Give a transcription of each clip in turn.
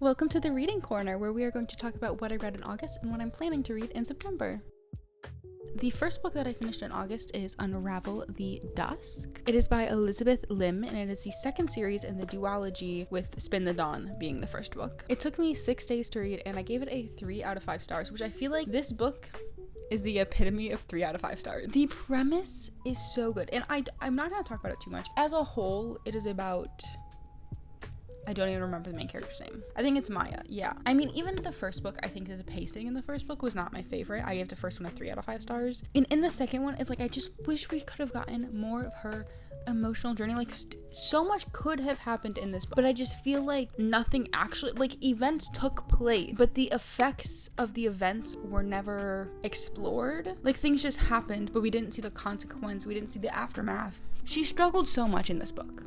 Welcome to the Reading Corner, where we are going to talk about what I read in August and what I'm planning to read in September. The first book that I finished in August is Unravel the Dusk. It is by Elizabeth Lim, and it is the second series in the duology, with Spin the Dawn being the first book. It took me 6 days to read, and I gave it a 3 out of 5 stars, which I feel like this book is the epitome of 3 out of 5 stars. The premise is so good, and I'm not going to talk about it too much. As a whole, it is about... I don't even remember the main character's name. I think it's Maya, yeah. I mean, even the first book, I think the pacing in the first book was not my favorite. I gave the first one a 3 out of 5 stars. And in the second one, it's like, I just wish we could have gotten more of her emotional journey. Like, so much could have happened in this book, but I just feel like nothing actually, like, events took place, but the effects of the events were never explored. Like, things just happened, but we didn't see the consequence. We didn't see the aftermath. She struggled so much in this book.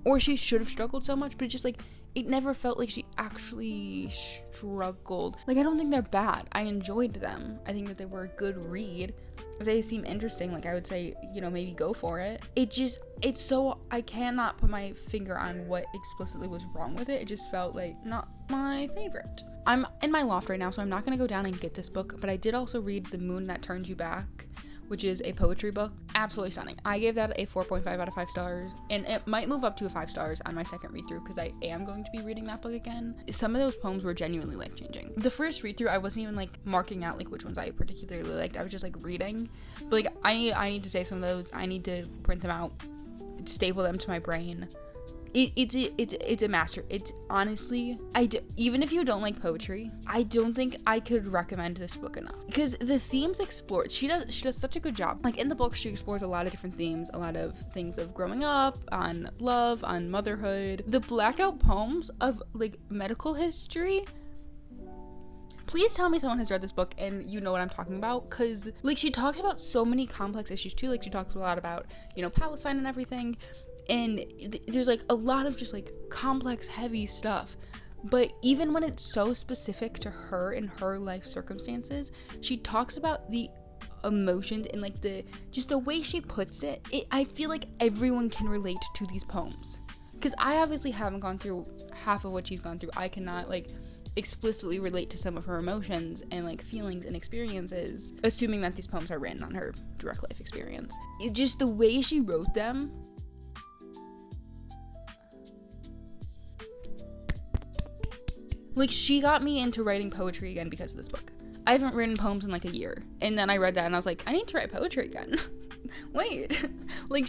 Or she should have struggled so much, but it just, like, it never felt like she actually struggled. Like, I don't think they're bad. I enjoyed them. I think that they were a good read. If they seem interesting, like, I would say, you know, maybe go for it. It's so, I cannot put my finger on what explicitly was wrong with it. It just felt like not my favorite. I'm in my loft right now, so I'm not gonna go down and get this book, but I did also read The Moon That Turns You Back, which is a poetry book. Absolutely stunning. I gave that a 4.5 out of 5 stars, and it might move up to a 5 stars on my second read through because I am going to be reading that book again. Some of those poems were genuinely life-changing. The first read through, I wasn't even like marking out like which ones I particularly liked. I was just like reading, but like I need to save some of those. I need to print them out, staple them to my brain. It's a master. It's honestly, even if you don't like poetry, I don't think I could recommend this book enough, because the themes explored, she does such a good job. Like, in the book, she explores a lot of different themes, a lot of things of growing up, on love, on motherhood. The blacked out poems of like medical history. Please tell me someone has read this book and you know what I'm talking about, because like she talks about so many complex issues too. Like, she talks a lot about, you know, Palestine and everything. And there's like a lot of just like complex, heavy stuff. But even when it's so specific to her and her life circumstances, she talks about the emotions and like the way she puts it. I feel like everyone can relate to these poems. Because I obviously haven't gone through half of what she's gone through. I cannot like explicitly relate to some of her emotions and like feelings and experiences, assuming that these poems are written on her direct life experience. Just the way she wrote them. Like, she got me into writing poetry again because of this book. I haven't written poems in like a year. And then I read that and I was like, I need to write poetry again. Wait. Like,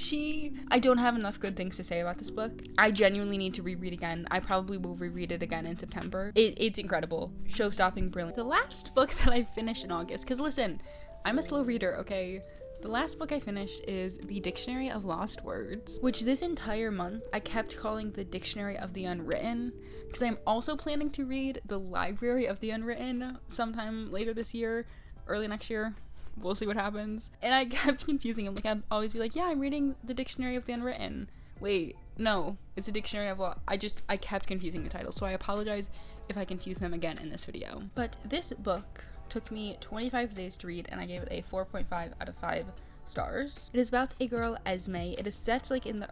I don't have enough good things to say about this book. I genuinely need to reread again. I probably will reread it again in September. It's incredible. Show-stopping, brilliant. The last book that I finished in August, because listen, I'm a slow reader, okay? The last book I finished is The Dictionary of Lost Words, which this entire month I kept calling the Dictionary of the Unwritten, because I'm also planning to read The Library of the Unwritten sometime later this year, early next year. We'll see what happens. And I kept confusing him. Like, I'd always be like, yeah, I'm reading the Dictionary of the Unwritten. Wait, no, it's a Dictionary of Law. I kept confusing the titles, so I apologize if I confuse them again in this video. But this book took me 25 days to read, and I gave it a 4.5 out of 5 stars. It is about a girl, Esme. It is set like in the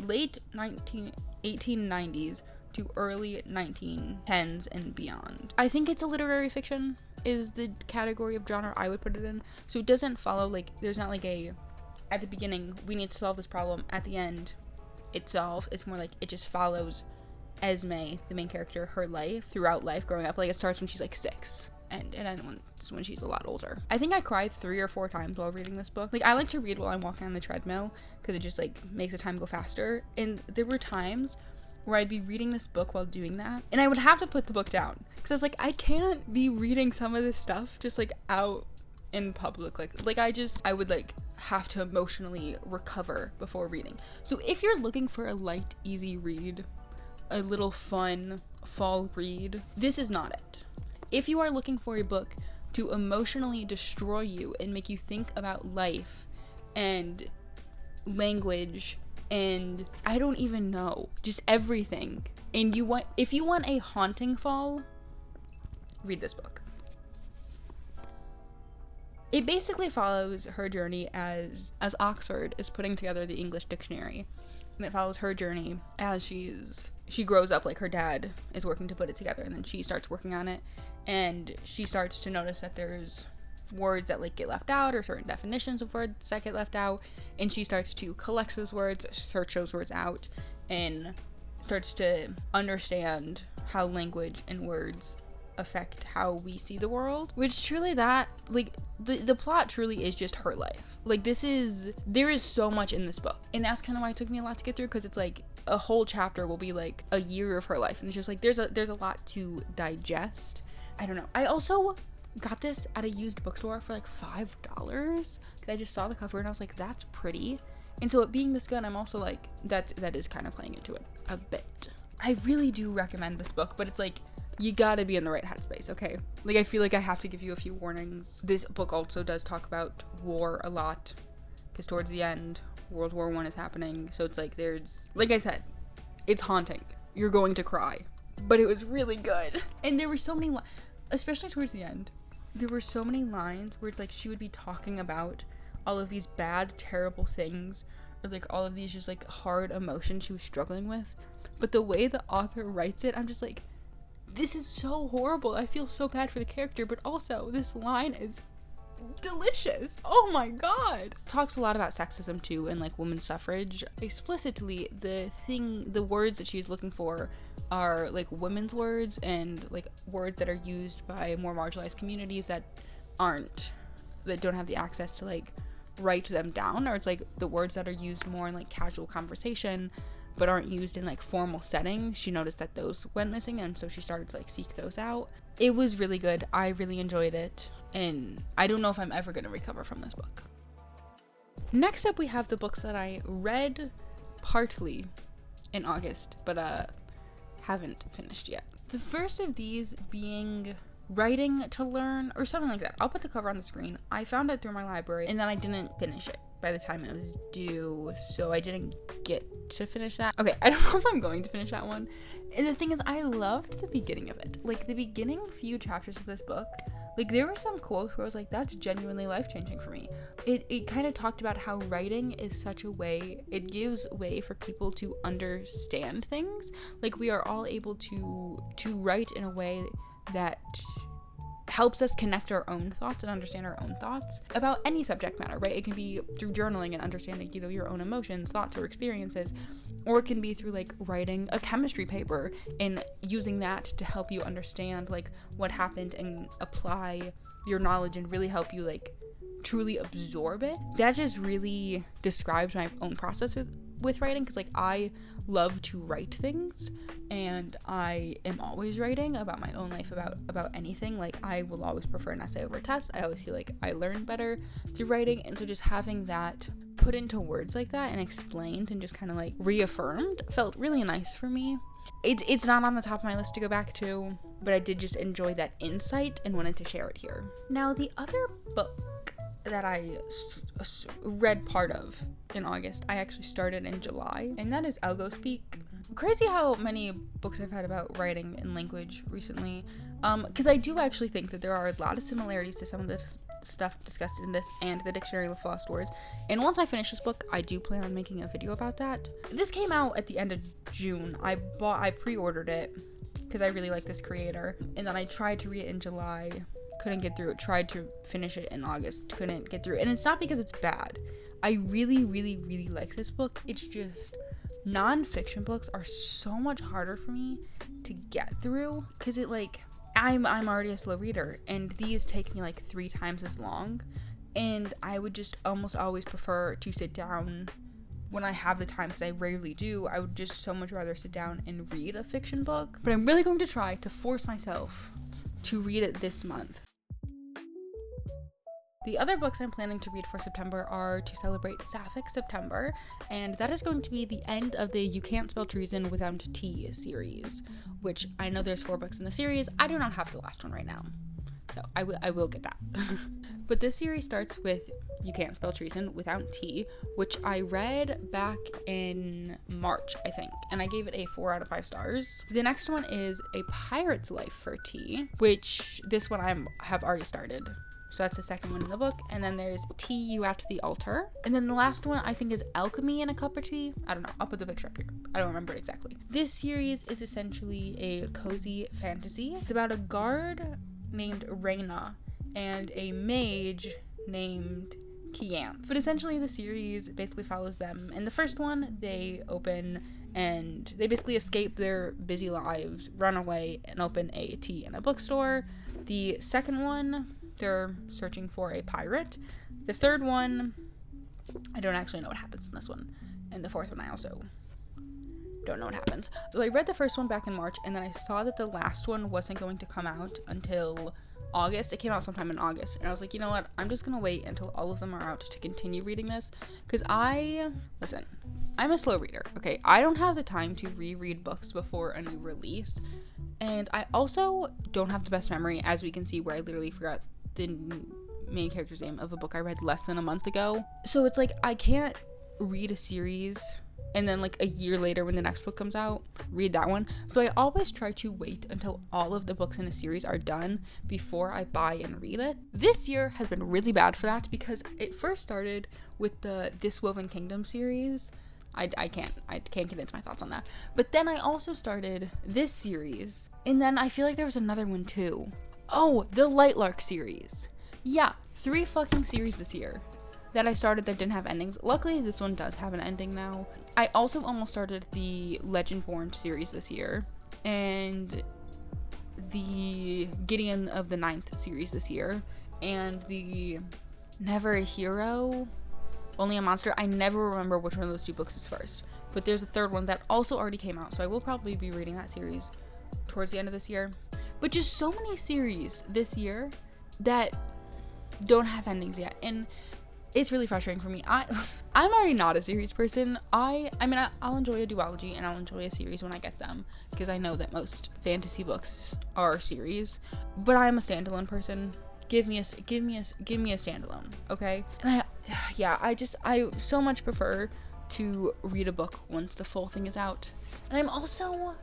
late 1890s to early 1910s and beyond. I think it's a literary fiction is the category of genre I would put it in. So it doesn't follow, like, there's not like a, at the beginning, we need to solve this problem. At the end, it's solved. It's more like it just follows Esme, the main character, her life, throughout life, growing up. Like, it starts when she's like 6. And ends when she's a lot older. I think I cried 3 or 4 times while reading this book. Like, I like to read while I'm walking on the treadmill because it just like makes the time go faster. And there were times where I'd be reading this book while doing that, and I would have to put the book down because I was like, I can't be reading some of this stuff just like out in public. Like I would like have to emotionally recover before reading. So if you're looking for a light, easy read, a little fun fall read, this is not it. If you are looking for a book to emotionally destroy you and make you think about life and language and I don't even know, just everything, and if you want a haunting fall, read this book. It basically follows her journey as Oxford is putting together the English dictionary, and it follows her journey as she grows up, like her dad is working to put it together, and then she starts working on it, and she starts to notice that there's words that like get left out, or certain definitions of words that get left out, and she starts to collect those words, search those words out, and starts to understand how language and words affect how we see the world. Which truly, that like the plot truly is just her life. Like there is so much in this book, and that's kind of why it took me a lot to get through, because it's like a whole chapter will be like a year of her life, and it's just like there's a lot to digest. I don't know. I also got this at a used bookstore for like $5. I just saw the cover and I was like, that's pretty. And so it being this good, I'm also like, that is kind of playing into it a bit. I really do recommend this book, but it's like, you gotta be in the right headspace, okay? Like, I feel like I have to give you a few warnings. This book also does talk about war a lot, because towards the end, World War I is happening. So it's like, there's, like I said, it's haunting. You're going to cry. But it was really good. And there were so many, especially towards the end, there were so many lines where it's like she would be talking about all of these bad, terrible things, or like all of these just like hard emotions she was struggling with. But the way the author writes it, I'm just like, this is so horrible. I feel so bad for the character, but also this line is delicious. Oh my god. Talks a lot about sexism too, and like women's suffrage. Explicitly, the words that she's looking for are like women's words, and like words that are used by more marginalized communities that don't have the access to like write them down, or it's like the words that are used more in like casual conversation but aren't used in like formal settings. She noticed that those went missing, and so she started to like seek those out. It was really good. I really enjoyed it, and I don't know if I'm ever going to recover from this book. Next up, we have the books that I read partly in August, but haven't finished yet. The first of these being Writing to Learn, or something like that. I'll put the cover on the screen. I found it through my library, and then I didn't finish it by the time it was due, so I didn't get to finish that. Okay, I don't know if I'm going to finish that one. And the thing is, I loved the beginning of it. Like, the beginning few chapters of this book, like, there were some quotes where I was like, that's genuinely life-changing for me. It kind of talked about how writing is such a way, it gives way for people to understand things. Like, we are all able to write in a way that helps us connect our own thoughts and understand our own thoughts about any subject matter, right? It can be through journaling and understanding, your own emotions, thoughts, or experiences, or it can be through like writing a chemistry paper and using that to help you understand like what happened and apply your knowledge and really help you like truly absorb it. That just really describes my own process with writing, because like I love to write things, and I am always writing about my own life, about anything. Like, I will always prefer an essay over a test. I always feel like I learn better through writing, and so just having that put into words like that and explained and just kind of like reaffirmed felt really nice for me. It's not on the top of my list to go back to, but I did just enjoy that insight and wanted to share it here. Now, the other book that I read part of in August, I actually started in July, and that is Algo Speak. Crazy how many books I've had about writing and language recently, because I do actually think that there are a lot of similarities to some of this stuff discussed in this and the Dictionary of Lost Words, and once I finish this book, I do plan on making a video about that. This came out at the end of June. I pre-ordered it because I really like this creator, and then I tried to read it in July, couldn't get through it, tried to finish it in August, couldn't get through it, and it's not because it's bad. I really, really, really like this book. It's just non-fiction books are so much harder for me to get through, because it like I'm already a slow reader, and these take me like 3 times as long, and I would just almost always prefer to sit down when I have the time, because I rarely do. I would just so much rather sit down and read a fiction book, but I'm really going to try to force myself to read it this month. The other books I'm planning to read for September are to celebrate Sapphic September, and that is going to be the end of the You Can't Spell Treason Without T series, which I know there's 4 books in the series. I do not have the last one right now, so I will get that. But this series starts with You Can't Spell Treason Without T, which I read back in March, I think, and I gave it a 4 out of 5 stars. The next one is A Pirate's Life for T, which this one I have already started. So that's the second one in the book. And then there's Tea You at the Altar. And then the last one I think is Alchemy in a Cup of Tea. I don't know. I'll put the picture up here. I don't remember it exactly. This series is essentially a cozy fantasy. It's about a guard named Reyna and a mage named Kian. But essentially the series basically follows them. In the first one, they open and they basically escape their busy lives, run away, and open a tea and a bookstore. The second one, they're searching for a pirate. The third one, I don't actually know what happens in this one. And the fourth one, I also don't know what happens. So I read the first one back in March, and then I saw that the last one wasn't going to come out until August. It came out sometime in August, and I was like, you know what, I'm just gonna wait until all of them are out to continue reading this, because listen, I'm a slow reader, okay? I don't have the time to reread books before a new release, and I also don't have the best memory, as we can see, where I literally forgot the main character's name of a book I read less than a month ago. So it's like, I can't read a series and then like a year later when the next book comes out, read that one. So I always try to wait until all of the books in a series are done before I buy and read it. This year has been really bad for that because it first started with the This Woven Kingdom series. I can't get into my thoughts on that. But then I also started this series, and then I feel like there was another one too. Oh, the Lightlark series. Yeah, 3 fucking series this year that I started that didn't have endings. Luckily, this one does have an ending now. I also almost started the Legendborn series this year, and the Gideon of the Ninth series this year, and the Never a Hero, Only a Monster. I never remember which one of those 2 books is first, but there's a third one that also already came out, so I will probably be reading that series towards the end of this year. But just so many series this year that don't have endings yet, and it's really frustrating for me. I'm already not a series person. I mean, I'll enjoy a duology and I'll enjoy a series when I get them, because I know that most fantasy books are series. But I'm a standalone person. Give me a standalone, okay? And I so much prefer to read a book once the full thing is out. And I'm also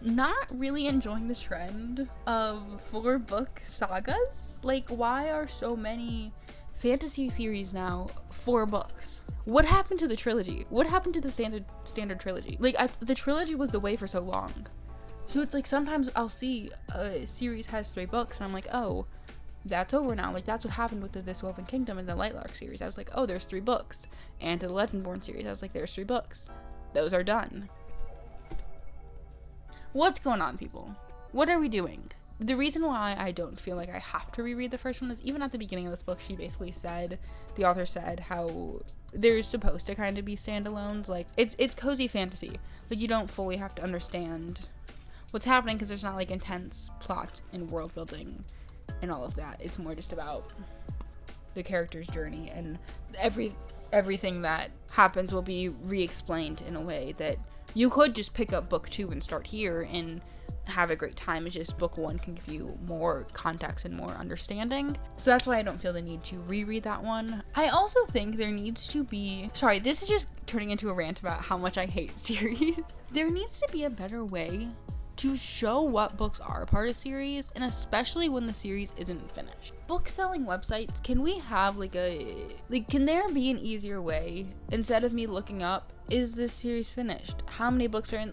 not really enjoying the trend of 4-book sagas. Like, why are so many fantasy series now 4 books? What happened to the trilogy? What happened to the standard trilogy? Like, the trilogy was the way for so long. So it's like sometimes I'll see a series has 3 books and I'm like, oh, that's over now. Like, that's what happened with the This Woven Kingdom and the Lightlark series. I was like, oh, there's 3 books. And the Legendborn series, I was like, there's 3 books. Those are done. What's going on, people? What are we doing? The reason why I don't feel like I have to reread the first one is even at the beginning of this book, she basically said, the author said, how there's supposed to kind of be standalones. Like, it's cozy fantasy. Like, you don't fully have to understand what's happening because there's not, like, intense plot and world building and all of that. It's more just about the character's journey, and everything that happens will be re-explained in a way that you could just pick up book 2 and start here and have a great time. It's just book 1 can give you more context and more understanding. So that's why I don't feel the need to reread that one. I also think there needs to be, sorry, this is just turning into a rant about how much I hate series. There needs to be a better way to show what books are a part of series, and especially when the series isn't finished. Book selling websites, can we have can there be an easier way, instead of me looking up, is this series finished? How many books are in,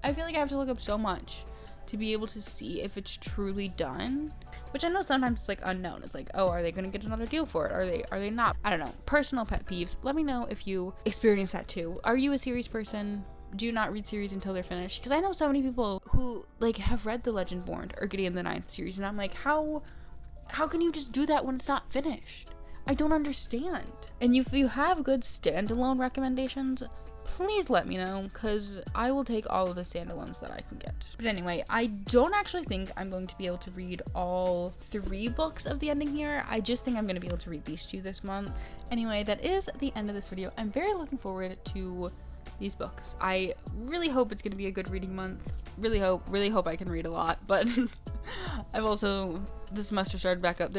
I feel like I have to look up so much to be able to see if it's truly done, which I know sometimes it's like unknown. It's like, oh, are they gonna get another deal for it? Are they not? I don't know. Personal pet peeves. Let me know if you experience that too. Are you a series person? Do you not read series until they're finished? Because I know so many people who have read the Legendborn or Gideon the Ninth series, and I'm like, how can you just do that when it's not finished? I don't understand. And if you have good standalone recommendations, please let me know, because I will take all of the standalones that I can get. But anyway, I don't actually think I'm going to be able to read all 3 books of the ending here. I just think I'm going to be able to read these 2 this month. Anyway, that is the end of this video. I'm very looking forward to these books. I really hope it's going to be a good reading month. Really hope I can read a lot, but I've also, the semester started back up.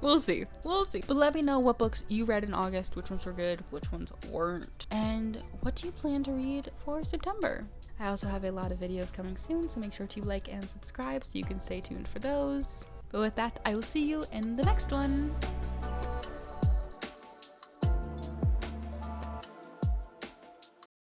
We'll see. But let me know what books you read in August, which ones were good, which ones weren't, and what do you plan to read for September? I also have a lot of videos coming soon, so make sure to like and subscribe so you can stay tuned for those. But with that, I will see you in the next one.